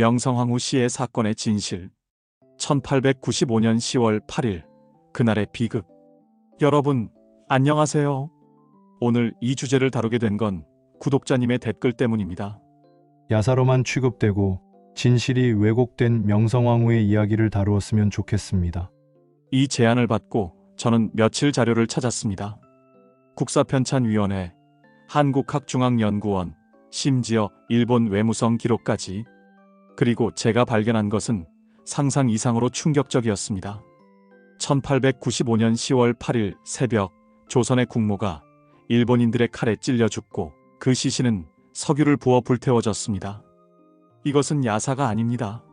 명성황후 씨의 사건의 진실. 1895년 10월 8일 그날의 비극. 여러분, 안녕하세요. 오늘 이 주제를 다루게 된 건 구독자님의 댓글 때문입니다. 야사로만 취급되고 진실이 왜곡된 명성황후의 이야기를 다루었으면 좋겠습니다. 이 제안을 받고 저는 며칠 자료를 찾았습니다. 국사편찬위원회, 한국학중앙연구원, 심지어 일본 외무성 기록까지. 그리고 제가 발견한 것은 상상 이상으로 충격적이었습니다. 1895년 10월 8일 새벽 조선의 국모가 일본인들의 칼에 찔려 죽고 그 시신은 석유를 부어 불태워졌습니다. 이것은 야사가 아닙니다.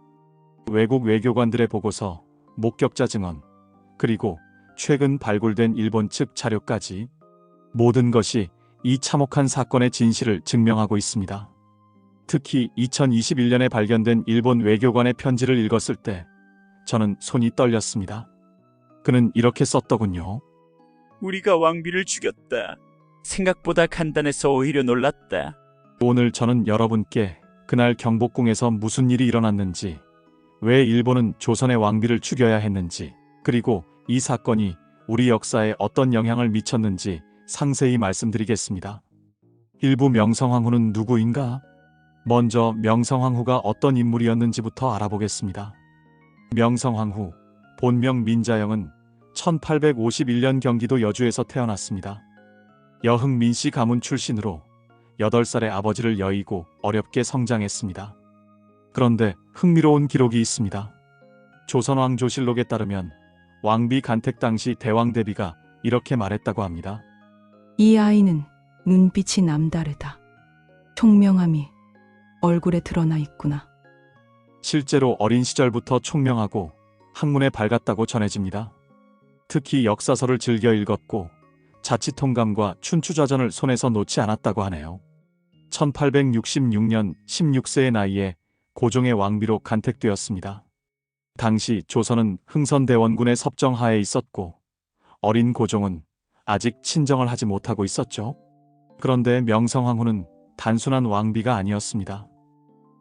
외국 외교관들의 보고서, 목격자 증언, 그리고 최근 발굴된 일본 측 자료까지 모든 것이 이 참혹한 사건의 진실을 증명하고 있습니다. 특히 2021년에 발견된 일본 외교관의 편지를 읽었을 때 저는 손이 떨렸습니다. 그는 이렇게 썼더군요. 우리가 왕비를 죽였다. 생각보다 간단해서 오히려 놀랐다. 오늘 저는 여러분께 그날 경복궁에서 무슨 일이 일어났는지, 왜 일본은 조선의 왕비를 죽여야 했는지, 그리고 이 사건이 우리 역사에 어떤 영향을 미쳤는지 상세히 말씀드리겠습니다. 일부 명성황후는 누구인가? 먼저 명성황후가 어떤 인물이었는지부터 알아보겠습니다. 명성황후, 본명 민자영은 1851년 경기도 여주에서 태어났습니다. 여흥 민씨 가문 출신으로 8살의 아버지를 여의고 어렵게 성장했습니다. 그런데 흥미로운 기록이 있습니다. 조선왕조실록에 따르면 왕비 간택 당시 대왕 대비가 이렇게 말했다고 합니다. 이 아이는 눈빛이 남다르다. 총명함이 얼굴에 드러나 있구나. 실제로 어린 시절부터 총명하고 학문에 밝았다고 전해집니다. 특히 역사서를 즐겨 읽었고 자치통감과 춘추좌전을 손에서 놓지 않았다고 하네요. 1866년 16세의 나이에 고종의 왕비로 간택되었습니다. 당시 조선은 흥선대원군의 섭정하에 있었고 어린 고종은 아직 친정을 하지 못하고 있었죠. 그런데 명성황후는 단순한 왕비가 아니었습니다.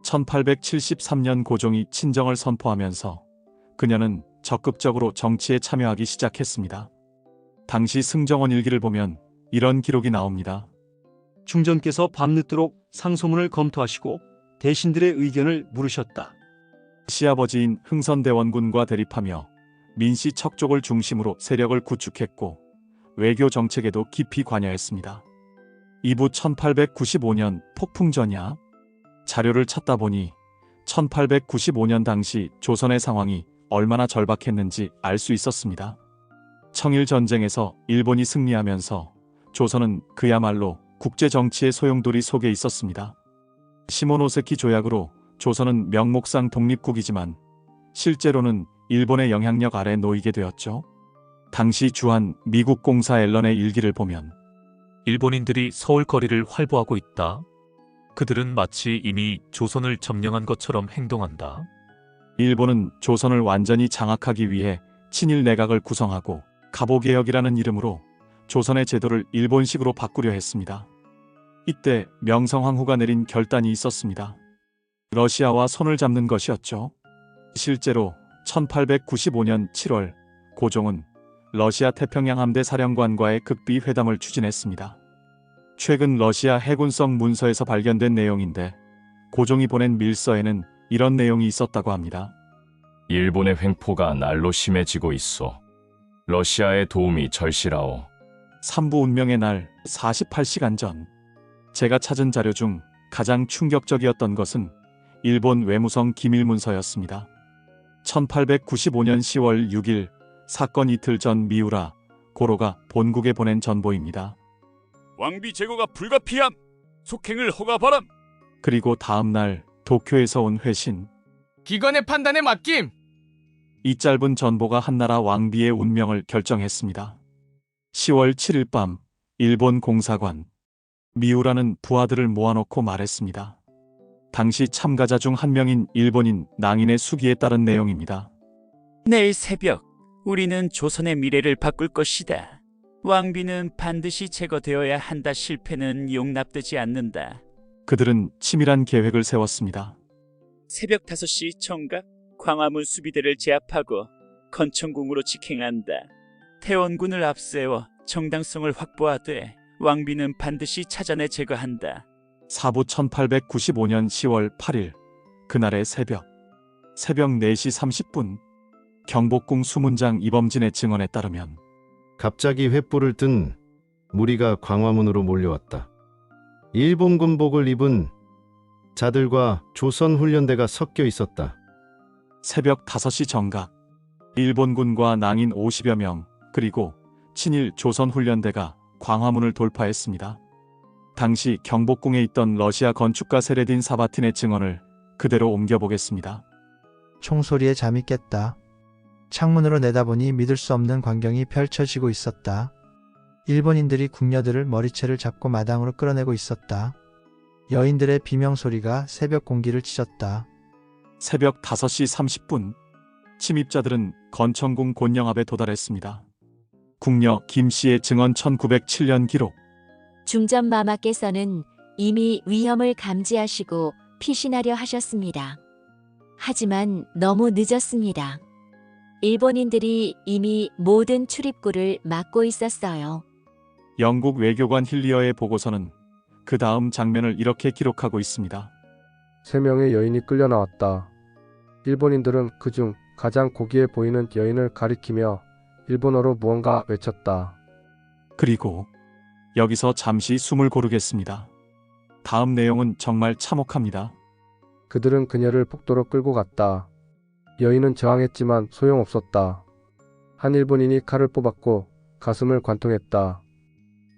1873년 고종이 친정을 선포하면서 그녀는 적극적으로 정치에 참여하기 시작했습니다. 당시 승정원 일기를 보면 이런 기록이 나옵니다. 중전께서 밤늦도록 상소문을 검토하시고 대신들의 의견을 물으셨다. 시아버지인 흥선대원군과 대립하며 민씨 척족을 중심으로 세력을 구축했고 외교 정책에도 깊이 관여했습니다. 이부 1895년 폭풍전야? 자료를 찾다 보니 1895년 당시 조선의 상황이 얼마나 절박했는지 알 수 있었습니다. 청일전쟁에서 일본이 승리하면서 조선은 그야말로 국제정치의 소용돌이 속에 있었습니다. 시모노세키 조약으로 조선은 명목상 독립국이지만 실제로는 일본의 영향력 아래 놓이게 되었죠. 당시 주한 미국 공사 앨런의 일기를 보면 일본인들이 서울 거리를 활보하고 있다. 그들은 마치 이미 조선을 점령한 것처럼 행동한다. 일본은 조선을 완전히 장악하기 위해 친일 내각을 구성하고 갑오개혁이라는 이름으로 조선의 제도를 일본식으로 바꾸려 했습니다. 이때 명성황후가 내린 결단이 있었습니다. 러시아와 손을 잡는 것이었죠. 실제로 1895년 7월 고종은 러시아 태평양 함대 사령관과의 극비 회담을 추진했습니다. 최근 러시아 해군성 문서에서 발견된 내용인데 고종이 보낸 밀서에는 이런 내용이 있었다고 합니다. 일본의 횡포가 날로 심해지고 있어. 러시아의 도움이 절실하오. 삼부 운명의 날 48시간 전. 제가 찾은 자료 중 가장 충격적이었던 것은 일본 외무성 기밀문서였습니다. 1895년 10월 6일 사건 이틀 전 미우라 고로가 본국에 보낸 전보입니다. 왕비 제거가 불가피함. 속행을 허가바람. 그리고 다음 날 도쿄에서 온 회신. 기관의 판단에 맡김! 이 짧은 전보가 한나라 왕비의 운명을 결정했습니다. 10월 7일 밤 일본 공사관. 미우라는 부하들을 모아놓고 말했습니다. 당시 참가자 중 한 명인 일본인 낭인의 수기에 따른 내용입니다. 내일 새벽 우리는 조선의 미래를 바꿀 것이다. 왕비는 반드시 제거되어야 한다. 실패는 용납되지 않는다. 그들은 치밀한 계획을 세웠습니다. 새벽 5시 정각 광화문 수비대를 제압하고 건천궁으로 직행한다. 태원군을 앞세워 정당성을 확보하되 왕비는 반드시 찾아내 제거한다. 사부 1895년 10월 8일 그날의 새벽 4시 30분 경복궁 수문장 이범진의 증언에 따르면 갑자기 횃불을 든 무리가 광화문으로 몰려왔다. 일본 군복을 입은 자들과 조선 훈련대가 섞여 있었다. 새벽 5시 정각 일본군과 낭인 50여 명 그리고 친일 조선 훈련대가 광화문을 돌파했습니다. 당시 경복궁에 있던 러시아 건축가 세레딘 사바틴의 증언을 그대로 옮겨보겠습니다. 총소리에 잠이 깼다. 창문으로 내다보니 믿을 수 없는 광경이 펼쳐지고 있었다. 일본인들이 궁녀들을 머리채를 잡고 마당으로 끌어내고 있었다. 여인들의 비명소리가 새벽 공기를 찢었다. 새벽 5시 30분 침입자들은 건천궁 곤령 앞에 도달했습니다. 궁녀 김씨의 증언 1907년 기록. 중전 마마께서는 이미 위험을 감지하시고 피신하려 하셨습니다. 하지만 너무 늦었습니다. 일본인들이 이미 모든 출입구를 막고 있었어요. 영국 외교관 힐리어의 보고서는 그 다음 장면을 이렇게 기록하고 있습니다. 3명의 여인이 끌려 나왔다. 일본인들은 그중 가장 고귀해 보이는 여인을 가리키며 일본어로 무언가 외쳤다. 그리고 여기서 잠시 숨을 고르겠습니다. 다음 내용은 정말 참혹합니다. 그들은 그녀를 폭도로 끌고 갔다. 여인은 저항했지만 소용없었다. 한 일본인이 칼을 뽑았고 가슴을 관통했다.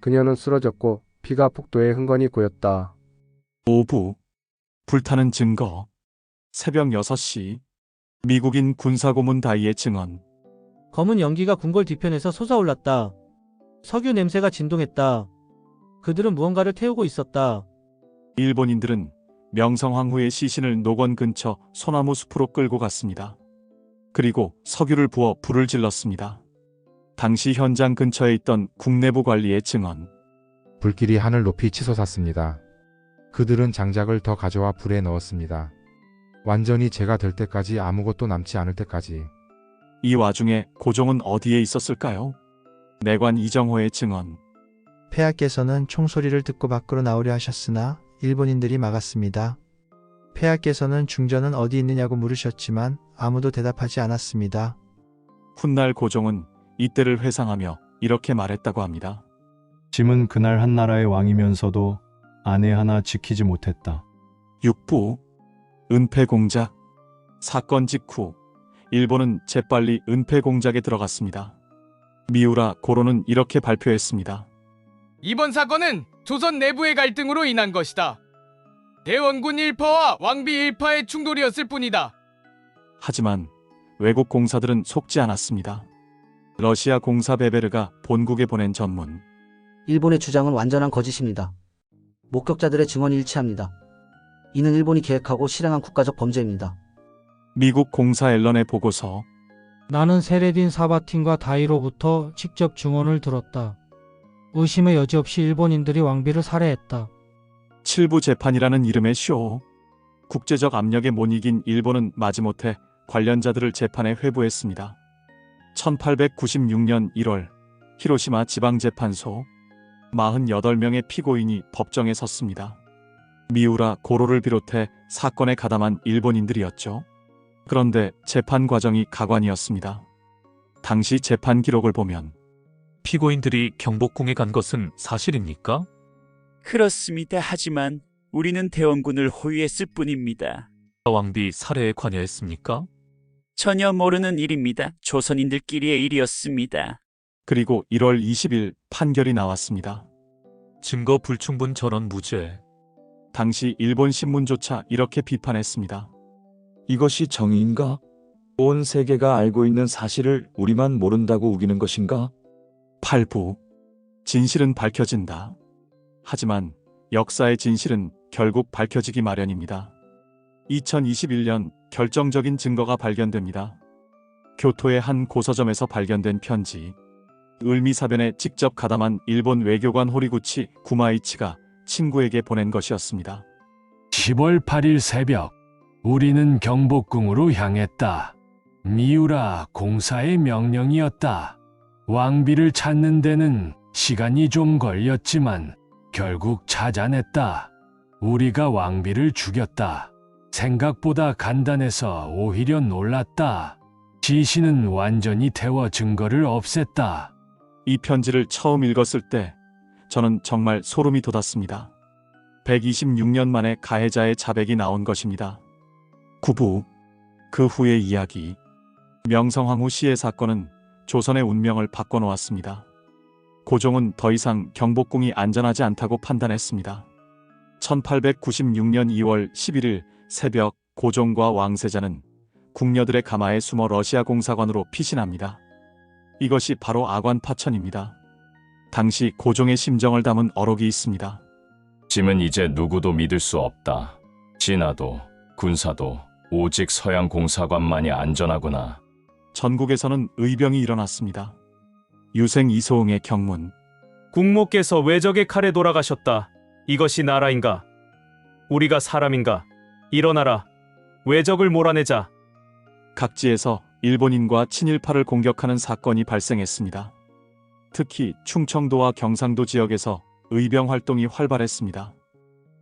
그녀는 쓰러졌고 피가 폭도에 흥건히 고였다. 오부 불타는 증거. 새벽 6시 미국인 군사고문 다이의 증언. 검은 연기가 궁궐 뒤편에서 솟아올랐다. 석유 냄새가 진동했다. 그들은 무언가를 태우고 있었다. 일본인들은 명성황후의 시신을 노건 근처 소나무 숲으로 끌고 갔습니다. 그리고 석유를 부어 불을 질렀습니다. 당시 현장 근처에 있던 국내부 관리의 증언. 불길이 하늘 높이 치솟았습니다. 그들은 장작을 더 가져와 불에 넣었습니다. 완전히 재가 될 때까지 아무것도 남지 않을 때까지. 이 와중에 고종은 어디에 있었을까요? 내관 이정호의 증언. 폐하께서는 총소리를 듣고 밖으로 나오려 하셨으나 일본인들이 막았습니다. 폐하께서는 중전은 어디 있느냐고 물으셨지만 아무도 대답하지 않았습니다. 훗날 고종은 이때를 회상하며 이렇게 말했다고 합니다. 짐은 그날 한 나라의 왕이면서도 아내 하나 지키지 못했다. 6부 은폐공작. 사건 직후 일본은 재빨리 은폐공작에 들어갔습니다. 미우라 고로는 이렇게 발표했습니다. 이번 사건은 조선 내부의 갈등으로 인한 것이다. 대원군 일파와 왕비 일파의 충돌이었을 뿐이다. 하지만 외국 공사들은 속지 않았습니다. 러시아 공사 베베르가 본국에 보낸 전문. 일본의 주장은 완전한 거짓입니다. 목격자들의 증언이 일치합니다. 이는 일본이 계획하고 실행한 국가적 범죄입니다. 미국 공사 앨런의 보고서. 나는 세레딘 사바틴과 다이로부터 직접 증언을 들었다. 의심의 여지 없이 일본인들이 왕비를 살해했다. 7부 재판이라는 이름의 쇼. 국제적 압력에 못 이긴 일본은 마지못해 관련자들을 재판에 회부했습니다. 1896년 1월 히로시마 지방재판소 48명의 피고인이 법정에 섰습니다. 미우라 고로를 비롯해 사건에 가담한 일본인들이었죠. 그런데 재판 과정이 가관이었습니다. 당시 재판 기록을 보면 피고인들이 경복궁에 간 것은 사실입니까? 그렇습니다. 하지만 우리는 대원군을 호위했을 뿐입니다. 왕비 살해에 관여했습니까? 전혀 모르는 일입니다. 조선인들끼리의 일이었습니다. 그리고 1월 20일 판결이 나왔습니다. 증거 불충분 전원 무죄. 당시 일본 신문조차 이렇게 비판했습니다. 이것이 정의인가? 온 세계가 알고 있는 사실을 우리만 모른다고 우기는 것인가? 8부 진실은 밝혀진다. 하지만 역사의 진실은 결국 밝혀지기 마련입니다. 2021년 결정적인 증거가 발견됩니다. 교토의 한 고서점에서 발견된 편지. 을미사변에 직접 가담한 일본 외교관 호리구치 구마이치가 친구에게 보낸 것이었습니다. 10월 8일 새벽 우리는 경복궁으로 향했다. 미우라 공사의 명령이었다. 왕비를 찾는 데는 시간이 좀 걸렸지만 결국 찾아냈다. 우리가 왕비를 죽였다. 생각보다 간단해서 오히려 놀랐다. 지시는 완전히 태워 증거를 없앴다. 이 편지를 처음 읽었을 때 저는 정말 소름이 돋았습니다. 126년 만에 가해자의 자백이 나온 것입니다. 9부 그 후의 이야기. 명성황후 시해 사건은 조선의 운명을 바꿔놓았습니다. 고종은 더 이상 경복궁이 안전하지 않다고 판단했습니다. 1896년 2월 11일 새벽 고종과 왕세자는 궁녀들의 가마에 숨어 러시아 공사관으로 피신합니다. 이것이 바로 아관 파천입니다. 당시 고종의 심정을 담은 어록이 있습니다. 짐은 이제 누구도 믿을 수 없다. 진화도, 군사도 오직 서양 공사관만이 안전하구나. 전국에서는 의병이 일어났습니다. 유생 이소응의 경문. 국모께서 왜적의 칼에 돌아가셨다. 이것이 나라인가? 우리가 사람인가? 일어나라. 왜적을 몰아내자. 각지에서 일본인과 친일파를 공격하는 사건이 발생했습니다. 특히 충청도와 경상도 지역에서 의병 활동이 활발했습니다.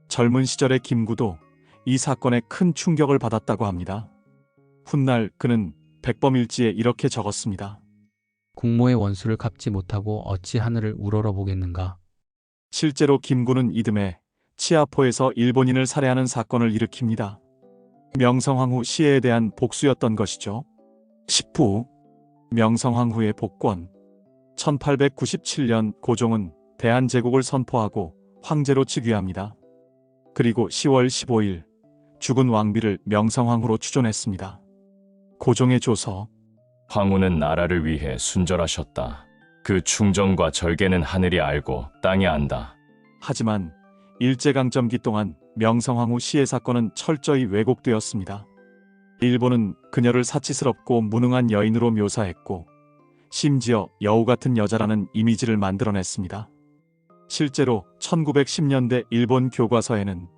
젊은 시절의 김구도 이 사건에 큰 충격을 받았다고 합니다. 훗날 그는 백범일지에 이렇게 적었습니다. 국모의 원수를 갚지 못하고 어찌 하늘을 우러러 보겠는가. 실제로 김구는 이듬해 치아포에서 일본인을 살해하는 사건을 일으킵니다. 명성황후 시해에 대한 복수였던 것이죠. 10부 명성황후의 복권. 1897년 고종은 대한제국을 선포하고 황제로 즉위합니다. 그리고 10월 15일 죽은 왕비를 명성황후로 추존했습니다. 고종의 조서. 황후는 나라를 위해 순절하셨다. 그 충정과 절개는 하늘이 알고 땅이 안다. 하지만 일제강점기 동안 명성황후 시해 사건은 철저히 왜곡되었습니다. 일본은 그녀를 사치스럽고 무능한 여인으로 묘사했고 심지어 여우 같은 여자라는 이미지를 만들어냈습니다. 실제로 1910년대 일본 교과서에는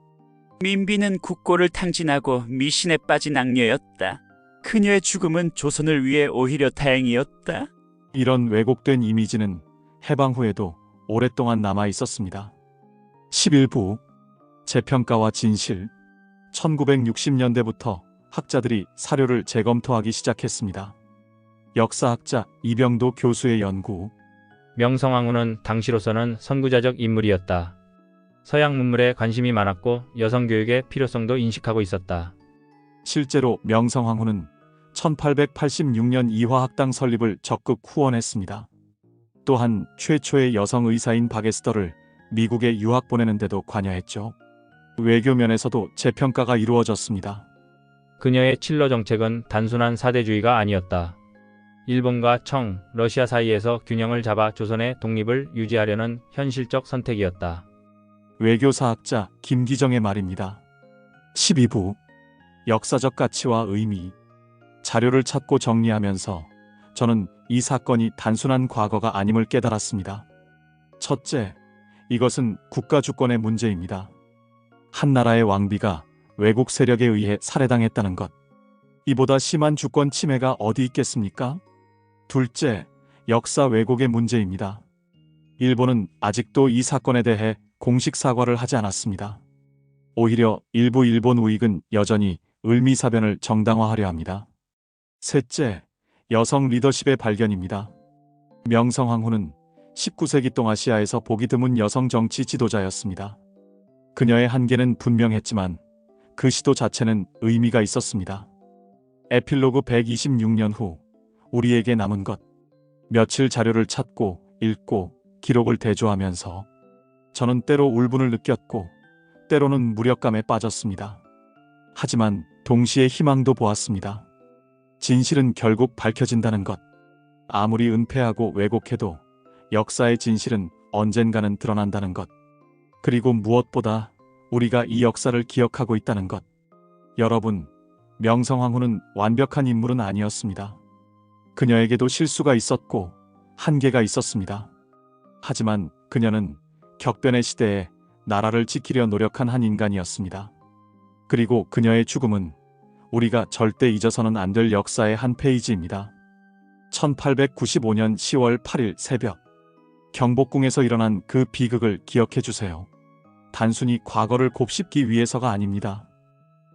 민비는 국고를 탕진하고 미신에 빠진 악녀였다. 그녀의 죽음은 조선을 위해 오히려 다행이었다. 이런 왜곡된 이미지는 해방 후에도 오랫동안 남아 있었습니다. 11부 재평가와 진실. 1960년대부터 학자들이 사료를 재검토하기 시작했습니다. 역사학자 이병도 교수의 연구. 명성황후는 당시로서는 선구자적 인물이었다. 서양 문물에 관심이 많았고 여성 교육의 필요성도 인식하고 있었다. 실제로 명성황후는 1886년 이화학당 설립을 적극 후원했습니다. 또한 최초의 여성 의사인 바게스더를 미국에 유학 보내는 데도 관여했죠. 외교 면에서도 재평가가 이루어졌습니다. 그녀의 칠러 정책은 단순한 사대주의가 아니었다. 일본과 청, 러시아 사이에서 균형을 잡아 조선의 독립을 유지하려는 현실적 선택이었다. 외교사학자 김기정의 말입니다. 12부 역사적 가치와 의미. 자료를 찾고 정리하면서 저는 이 사건이 단순한 과거가 아님을 깨달았습니다. 첫째, 이것은 국가 주권의 문제입니다. 한 나라의 왕비가 외국 세력에 의해 살해당했다는 것. 이보다 심한 주권 침해가 어디 있겠습니까? 둘째, 역사 왜곡의 문제입니다. 일본은 아직도 이 사건에 대해 공식 사과를 하지 않았습니다. 오히려 일부 일본 우익은 여전히 을미사변을 정당화하려 합니다. 셋째, 여성 리더십의 발견입니다. 명성황후는 19세기 동아시아에서 보기 드문 여성 정치 지도자였습니다. 그녀의 한계는 분명했지만 그 시도 자체는 의미가 있었습니다. 에필로그 126년 후 우리에게 남은 것. 며칠 자료를 찾고 읽고 기록을 대조하면서 저는 때로 울분을 느꼈고 때로는 무력감에 빠졌습니다. 하지만 동시에 희망도 보았습니다. 진실은 결국 밝혀진다는 것. 아무리 은폐하고 왜곡해도 역사의 진실은 언젠가는 드러난다는 것. 그리고 무엇보다 우리가 이 역사를 기억하고 있다는 것. 여러분, 명성황후는 완벽한 인물은 아니었습니다. 그녀에게도 실수가 있었고 한계가 있었습니다. 하지만 그녀는 격변의 시대에 나라를 지키려 노력한 한 인간이었습니다. 그리고 그녀의 죽음은 우리가 절대 잊어서는 안 될 역사의 한 페이지입니다. 1895년 10월 8일 새벽, 경복궁에서 일어난 그 비극을 기억해 주세요. 단순히 과거를 곱씹기 위해서가 아닙니다.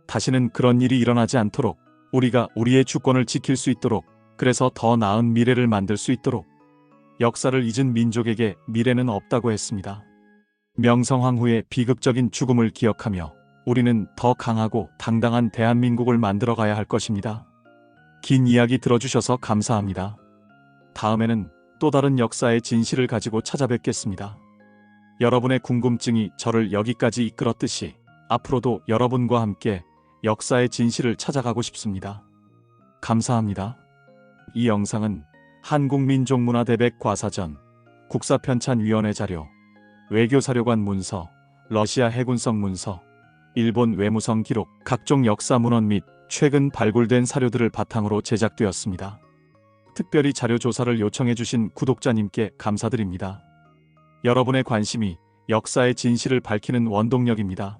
다시는 그런 일이 일어나지 않도록, 우리가 우리의 주권을 지킬 수 있도록, 그래서 더 나은 미래를 만들 수 있도록. 역사를 잊은 민족에게 미래는 없다고 했습니다. 명성황 후의 비극적인 죽음을 기억하며 우리는 더 강하고 당당한 대한민국을 만들어 가야 할 것입니다. 긴 이야기 들어주셔서 감사합니다. 다음에는 또 다른 역사의 진실을 가지고 찾아뵙겠습니다. 여러분의 궁금증이 저를 여기까지 이끌었듯이 앞으로도 여러분과 함께 역사의 진실을 찾아가고 싶습니다. 감사합니다. 이 영상은 한국민족문화대백과사전, 국사편찬위원회 자료, 외교사료관 문서, 러시아 해군성 문서, 일본 외무성 기록, 각종 역사 문헌 및 최근 발굴된 사료들을 바탕으로 제작되었습니다. 특별히 자료 조사를 요청해 주신 구독자님께 감사드립니다. 여러분의 관심이 역사의 진실을 밝히는 원동력입니다.